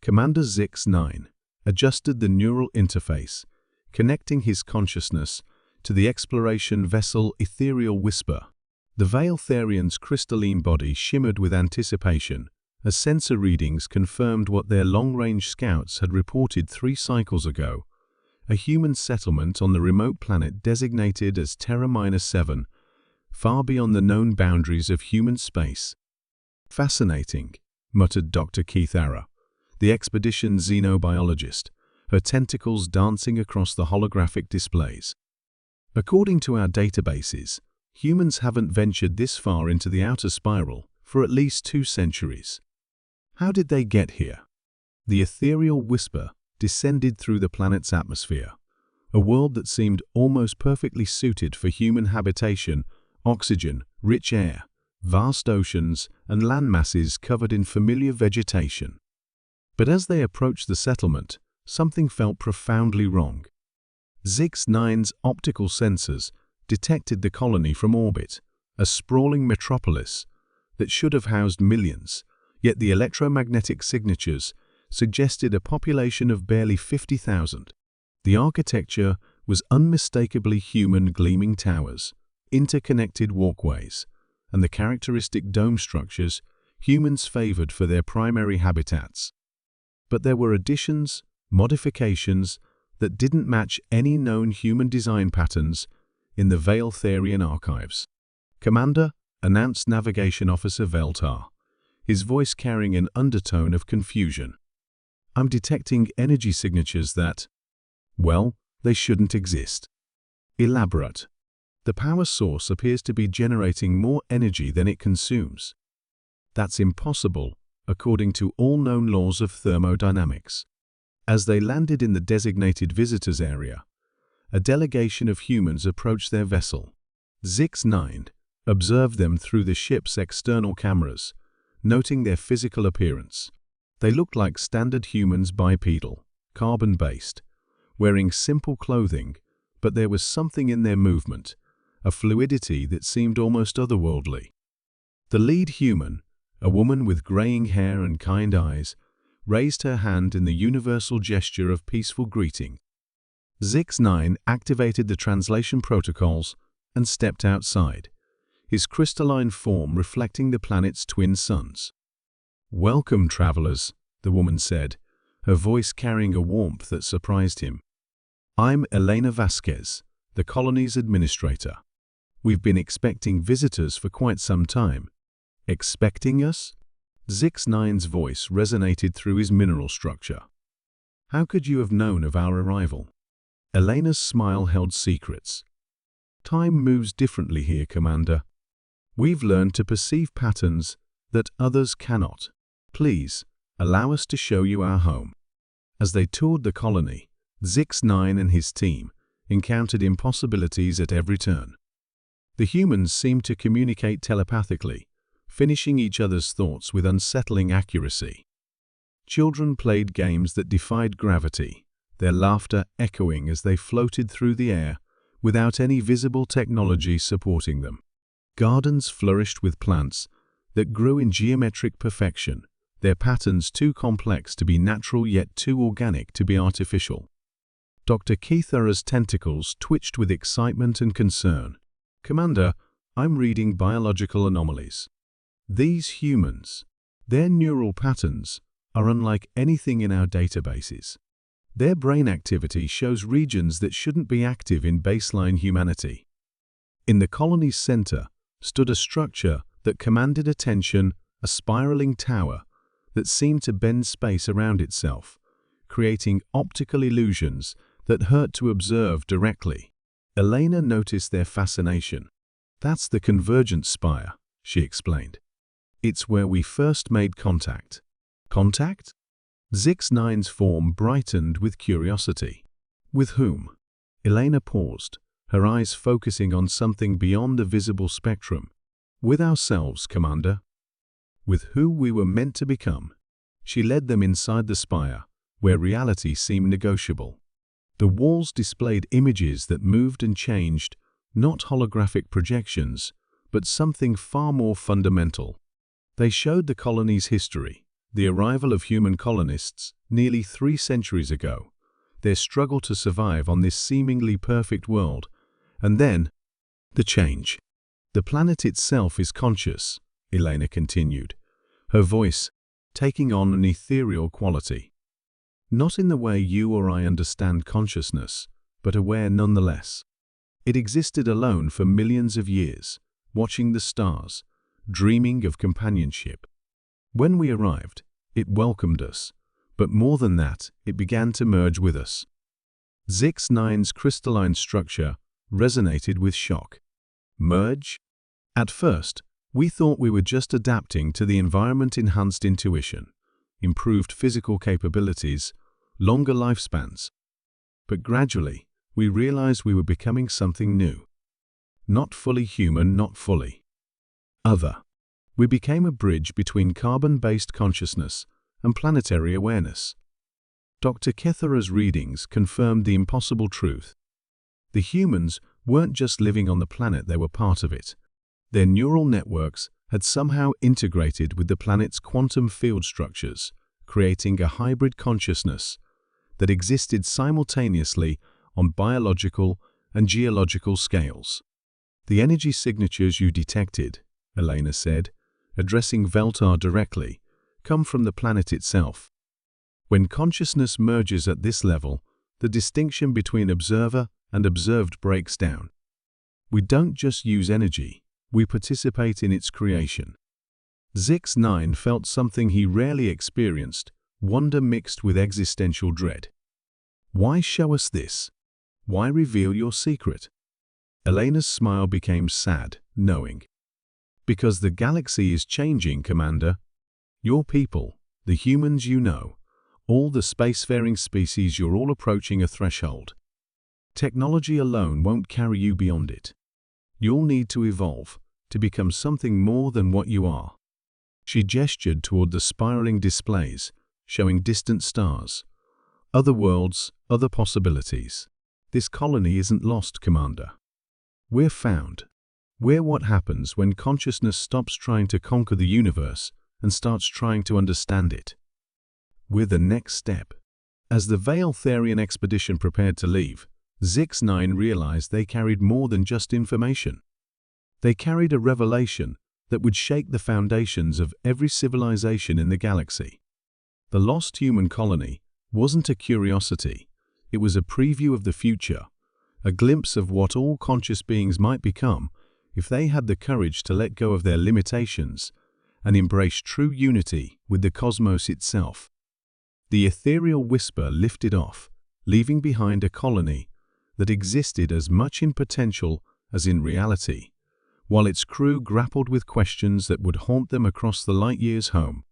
Commander Zix-9 adjusted the neural interface, connecting his consciousness to the exploration vessel Ethereal Whisper. The Veil Therian's crystalline body shimmered with anticipation as sensor readings confirmed what their long-range scouts had reported 3 cycles ago: a human settlement on the remote planet designated as Terra-7, far beyond the known boundaries of human space. "Fascinating," muttered Dr. Keithara, the expedition's xenobiologist, her tentacles dancing across the holographic displays. "According to our databases, humans haven't ventured this far into the outer spiral for at least 2 centuries. How did they get here?" The Ethereal Whisper descended through the planet's atmosphere, a world that seemed almost perfectly suited for human habitation: oxygen, rich air, vast oceans, and land masses covered in familiar vegetation. But as they approached the settlement, something felt profoundly wrong. Zix-9's optical sensors detected the colony from orbit, a sprawling metropolis that should have housed millions, yet the electromagnetic signatures suggested a population of barely 50,000. The architecture was unmistakably human: gleaming towers, interconnected walkways, and the characteristic dome structures humans favored for their primary habitats. But there were additions, modifications, that didn't match any known human design patterns in the Veil Therian archives. "Commander," announced Navigation Officer Veltar, his voice carrying an undertone of confusion, "I'm detecting energy signatures that, well, they shouldn't exist." "Elaborate." "The power source appears to be generating more energy than it consumes." "That's impossible, according to all known laws of thermodynamics." As they landed in the designated visitors area, a delegation of humans approached their vessel. Zix-9 observed them through the ship's external cameras, noting their physical appearance. They looked like standard humans: bipedal, carbon-based, wearing simple clothing, but there was something in their movement, a fluidity that seemed almost otherworldly. The lead human, a woman with graying hair and kind eyes, raised her hand in the universal gesture of peaceful greeting. Zix-9 activated the translation protocols and stepped outside, his crystalline form reflecting the planet's twin suns. "Welcome, travelers," the woman said, her voice carrying a warmth that surprised him. "I'm Elena Vasquez, the colony's administrator. We've been expecting visitors for quite some time." "Expecting us?" Zix-9's voice resonated through his mineral structure. "How could you have known of our arrival?" Elena's smile held secrets. "Time moves differently here, Commander. We've learned to perceive patterns that others cannot. Please, allow us to show you our home." As they toured the colony, Zix-9 and his team encountered impossibilities at every turn. The humans seemed to communicate telepathically, finishing each other's thoughts with unsettling accuracy. Children played games that defied gravity, their laughter echoing as they floated through the air without any visible technology supporting them. Gardens flourished with plants that grew in geometric perfection, their patterns too complex to be natural yet too organic to be artificial. Dr. Keithara's tentacles twitched with excitement and concern. "Commander, I'm reading biological anomalies. These humans, their neural patterns are unlike anything in our databases. Their brain activity shows regions that shouldn't be active in baseline humanity." In the colony's center stood a structure that commanded attention, a spiraling tower that seemed to bend space around itself, creating optical illusions that hurt to observe directly. Elena noticed their fascination. "That's the convergent spire," she explained. "It's where we first made contact." "Contact?" Zix-9's form brightened with curiosity. "With whom?" Elena paused, her eyes focusing on something beyond the visible spectrum. "With ourselves, Commander. With who we were meant to become." She led them inside the spire, where reality seemed negotiable. The walls displayed images that moved and changed, not holographic projections, but something far more fundamental. They showed the colony's history, the arrival of human colonists nearly 3 centuries ago, their struggle to survive on this seemingly perfect world, and then the change. The planet itself is conscious, Elena continued, her voice taking on an ethereal quality. Not in the way you or I understand consciousness, but aware nonetheless. It existed alone for millions of years, watching the stars, dreaming of companionship. When we arrived, it welcomed us, but more than that, it began to merge with us. Zix-9's crystalline structure resonated with shock. Merge? At first, we thought we were just adapting to the environment-enhanced intuition, improved physical capabilities, longer lifespans. But gradually, we realized we were becoming something new. Not fully human, not fully other. We became a bridge between carbon-based consciousness and planetary awareness. Dr. Kethera's readings confirmed the impossible truth. The humans weren't just living on the planet, they were part of it. Their neural networks had somehow integrated with the planet's quantum field structures, creating a hybrid consciousness that existed simultaneously on biological and geological scales. The energy signatures you detected, Elena said, addressing Veltar directly, come from the planet itself. When consciousness merges at this level, the distinction between observer and observed breaks down. We don't just use energy, we participate in its creation. Zix-9 felt something he rarely experienced, wonder mixed with existential dread. Why show us this? Why reveal your secret? Elena's smile became sad, knowing. Because the galaxy is changing, Commander. Your people, the humans you know, all the spacefaring species, you're all approaching a threshold. Technology alone won't carry you beyond it. You'll need to evolve, to become something more than what you are. She gestured toward the spiraling displays, showing distant stars. Other worlds, other possibilities. This colony isn't lost, Commander. We're found. We're what happens when consciousness stops trying to conquer the universe and starts trying to understand it. We're the next step. As the Veiltharian expedition prepared to leave, Zix-9 realized they carried more than just information. They carried a revelation that would shake the foundations of every civilization in the galaxy. The lost human colony wasn't a curiosity, it was a preview of the future, a glimpse of what all conscious beings might become if they had the courage to let go of their limitations and embrace true unity with the cosmos itself. The ethereal whisper lifted off, leaving behind a colony that existed as much in potential as in reality, while its crew grappled with questions that would haunt them across the light years home.